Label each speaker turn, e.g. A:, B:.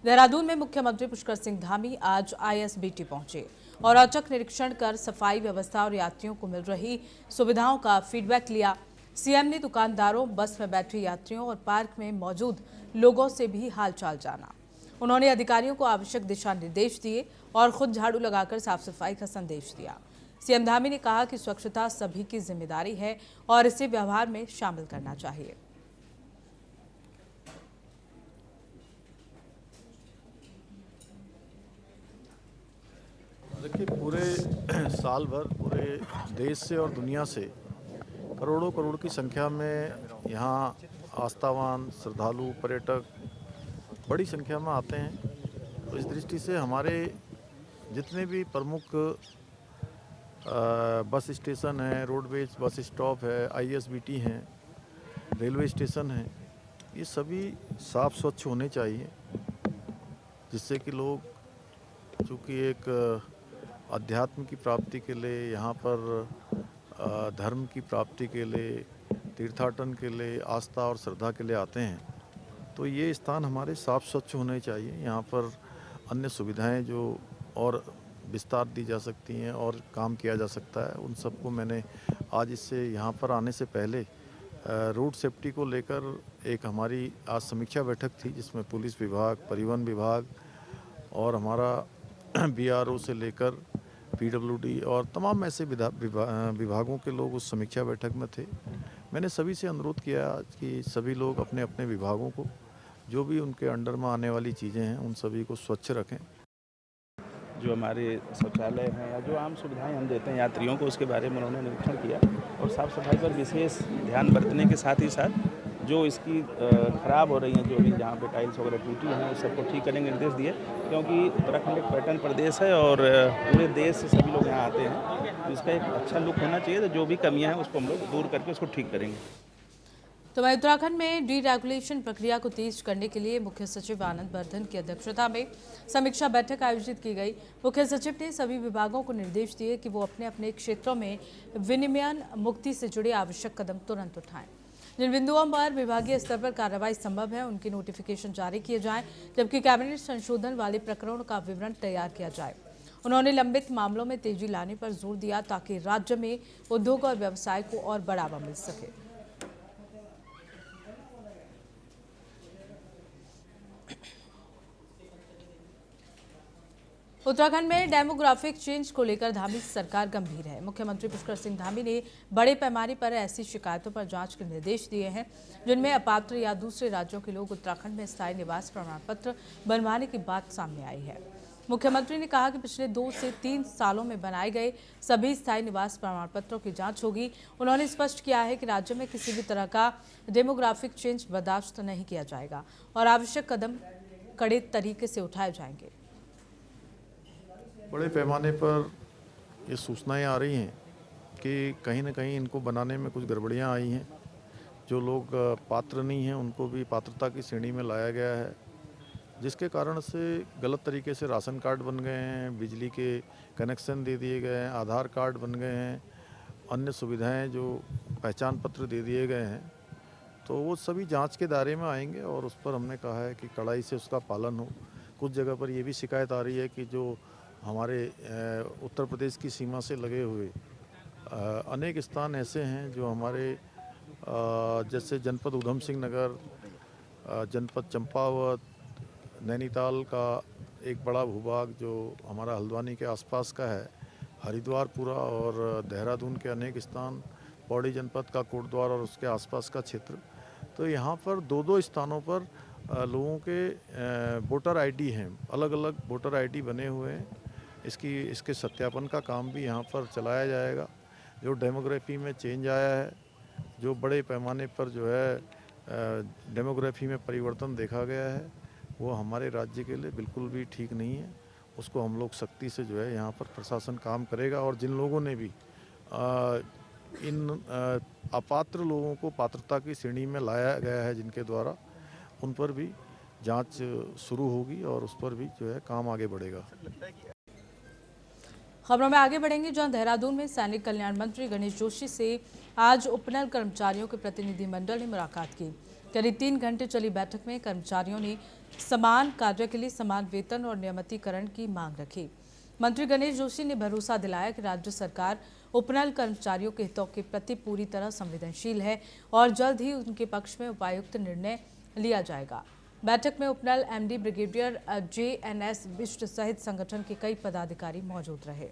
A: देहरादून में मुख्यमंत्री पुष्कर सिंह धामी आज आईएसबीटी पहुंचे और औचक निरीक्षण कर सफाई व्यवस्था और यात्रियों को मिल रही सुविधाओं का फीडबैक लिया। सीएम ने दुकानदारों, बस में बैठे यात्रियों और पार्क में मौजूद लोगों से भी हालचाल जाना। उन्होंने अधिकारियों को आवश्यक दिशा निर्देश दिए और खुद झाड़ू लगाकर साफ सफाई का संदेश दिया। सीएम धामी ने कहा कि स्वच्छता सभी की जिम्मेदारी है और इसे व्यवहार में शामिल करना चाहिए।
B: देखिए, पूरे साल भर पूरे देश से और दुनिया से करोड़ों करोड़ की संख्या में यहाँ आस्थावान श्रद्धालु पर्यटक बड़ी संख्या में आते हैं। तो इस दृष्टि से हमारे जितने भी प्रमुख बस स्टेशन हैं, रोडवेज बस स्टॉप है, आईएसबीटी हैं, रेलवे स्टेशन हैं, ये सभी साफ स्वच्छ होने चाहिए, जिससे कि लोग चूँकि एक अध्यात्म की प्राप्ति के लिए, यहाँ पर धर्म की प्राप्ति के लिए, तीर्थाटन के लिए, आस्था और श्रद्धा के लिए आते हैं, तो ये स्थान हमारे साफ स्वच्छ होने चाहिए। यहाँ पर अन्य सुविधाएं जो और विस्तार दी जा सकती हैं और काम किया जा सकता है, उन सबको मैंने आज इससे यहाँ पर आने से पहले रोड सेफ्टी को लेकर एक हमारी आज समीक्षा बैठक थी, जिसमें पुलिस विभाग, परिवहन विभाग और हमारा बीआरओ से लेकर पीडब्ल्यूडी और तमाम ऐसे विभागों के लोग उस समीक्षा बैठक में थे। मैंने सभी से अनुरोध किया कि सभी लोग अपने अपने विभागों को, जो भी उनके अंडर में आने वाली चीज़ें हैं, उन सभी को स्वच्छ रखें।
C: जो हमारे शौचालय हैं या जो आम सुविधाएं हम देते हैं यात्रियों को, उसके बारे में उन्होंने निरीक्षण किया और साफ़ सफाई पर विशेष ध्यान बरतने के साथ ही साथ जो इसकी ख़राब हो रही हैं, जो भी जहाँ पे टाइल्स वगैरह टूटी हैं, उस सबको ठीक करने के निर्देश दिए, क्योंकि उत्तराखंड एक पर्यटन प्रदेश है और पूरे देश से सभी लोग यहाँ आते हैं, तो इसका एक अच्छा लुक होना चाहिए। तो जो भी कमियाँ हैं उसको हम लोग दूर करके उसको ठीक करेंगे।
A: तो वहीं उत्तराखंड में डीरेगुलेशन प्रक्रिया को तेज करने के लिए मुख्य सचिव आनंद वर्धन की अध्यक्षता में समीक्षा बैठक आयोजित की गई। मुख्य सचिव ने सभी विभागों को निर्देश दिए कि वो अपने अपने क्षेत्रों में विनिमयन मुक्ति से जुड़े आवश्यक कदम तुरंत उठाएं। जिन बिंदुओं पर विभागीय स्तर पर कार्रवाई संभव है, उनकी नोटिफिकेशन जारी किए जाएं, जबकि कैबिनेट संशोधन वाले प्रकरणों का विवरण तैयार किया जाए। उन्होंने लंबित मामलों में तेजी लाने पर जोर दिया, ताकि राज्य में उद्योग और व्यवसाय को और बढ़ावा मिल सके। उत्तराखंड में डेमोग्राफिक चेंज को लेकर धामी सरकार गंभीर है। मुख्यमंत्री पुष्कर सिंह धामी ने बड़े पैमाने पर ऐसी शिकायतों पर जांच के निर्देश दिए हैं, जिनमें अपात्र या दूसरे राज्यों के लोग उत्तराखंड में स्थायी निवास प्रमाण पत्र बनवाने की बात सामने आई है। मुख्यमंत्री ने कहा कि पिछले 2 से 3 सालों में बनाए गए सभी स्थायी निवास प्रमाण पत्रों की जाँच होगी। उन्होंने स्पष्ट किया है कि राज्य में किसी भी तरह का डेमोग्राफिक चेंज बर्दाश्त नहीं किया जाएगा और आवश्यक कदम कड़े तरीके से उठाए जाएंगे।
B: बड़े पैमाने पर ये सूचनाएं आ रही हैं कि कहीं ना कहीं इनको बनाने में कुछ गड़बड़ियां आई हैं। जो लोग पात्र नहीं हैं, उनको भी पात्रता की श्रेणी में लाया गया है, जिसके कारण से गलत तरीके से राशन कार्ड बन गए हैं, बिजली के कनेक्शन दे दिए गए हैं, आधार कार्ड बन गए हैं, अन्य सुविधाएं जो पहचान पत्र दे दिए गए हैं। तो वो सभी जांच के दायरे में आएंगे और उस पर हमने कहा है कि कड़ाई से उसका पालन हो। कुछ जगह पर ये भी शिकायत आ रही है कि जो हमारे उत्तर प्रदेश की सीमा से लगे हुए अनेक स्थान ऐसे हैं जो हमारे जैसे जनपद उधम सिंह नगर, जनपद चंपावत, नैनीताल का एक बड़ा भूभाग जो हमारा हल्द्वानी के आसपास का है, हरिद्वार पूरा और देहरादून के अनेक स्थान, पौड़ी जनपद का कोटद्वार और उसके आसपास का क्षेत्र। तो यहाँ पर 2-2 स्थानों पर लोगों के वोटर आईडी हैं, अलग अलग वोटर आईडी बने हुए हैं। इसके सत्यापन का काम भी यहाँ पर चलाया जाएगा। जो डेमोग्राफी में चेंज आया है, जो बड़े पैमाने पर जो है डेमोग्राफी में परिवर्तन देखा गया है, वो हमारे राज्य के लिए बिल्कुल भी ठीक नहीं है। उसको हम लोग सख्ती से जो है यहाँ पर प्रशासन काम करेगा और जिन लोगों ने भी इन अपात्र लोगों को पात्रता की श्रेणी में लाया गया है, जिनके द्वारा, उन पर भी जांच शुरू होगी और उस पर भी जो है काम आगे बढ़ेगा।
A: खबरों में आगे बढ़ेंगे, जहां देहरादून में सैनिक कल्याण मंत्री गणेश जोशी से आज उपनल कर्मचारियों के प्रतिनिधिमंडल ने मुलाकात की। करीब 3 घंटे चली बैठक में कर्मचारियों ने समान कार्य के लिए समान वेतन और नियमितीकरण की मांग रखी। मंत्री गणेश जोशी ने भरोसा दिलाया कि राज्य सरकार उपनल कर्मचारियों के हितों के प्रति पूरी तरह संवेदनशील है और जल्द ही उनके पक्ष में उपायुक्त निर्णय लिया जाएगा। बैठक में उपनल एमडी ब्रिगेडियर JNS बिष्ट सहित संगठन के कई पदाधिकारी मौजूद रहे।